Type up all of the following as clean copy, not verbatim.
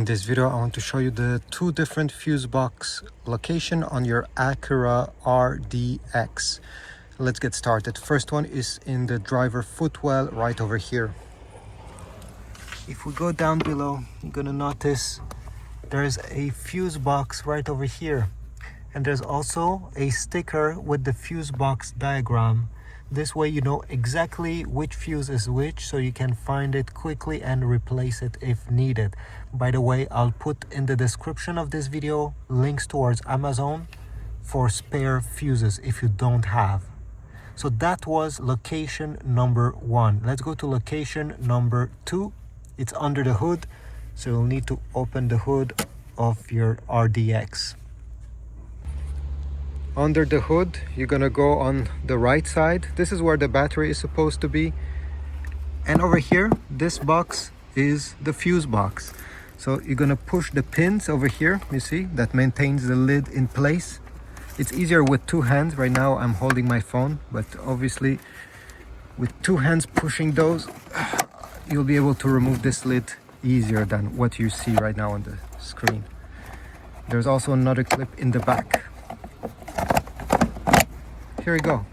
In this video, I want to show you the two different fuse box location on your Acura RDX. Let's get started. First one is in the driver footwell right over here. If we go down below, you're gonna notice there's a fuse box right over here. And there's also a sticker with the fuse box diagram. This way you know exactly which fuse is which, so you can find it quickly and replace it if needed. By the way, I'll put in the description of this video links towards Amazon for spare fuses if you don't have. So that was location number 1. Let's go to location number 2. It's under the hood, so you'll need to open the hood of your RDX. Under the hood, you're gonna go on the right side. This is where the battery is supposed to be. And over here, this box is the fuse box. So you're gonna push the pins over here, you see, that maintains the lid in place. It's easier with two hands. Right now I'm holding my phone, but obviously with two hands pushing those, you'll be able to remove this lid easier than what you see right now on the screen. There's also another clip in the back. Here we go,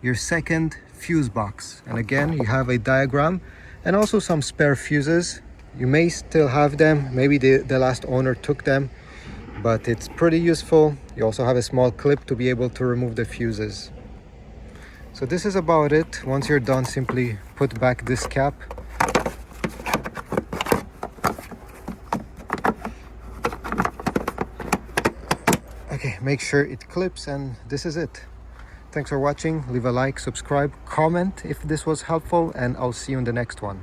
your second fuse box. And again, you have a diagram and also some spare fuses. You may still have them, maybe the last owner took them, but it's pretty useful. You also have a small clip to be able to remove the fuses. So this is about it. Once you're done, simply put back this cap. Okay, make sure it clips, and this is it. Thanks for watching. Leave a like, subscribe, comment if this was helpful, and I'll see you in the next one.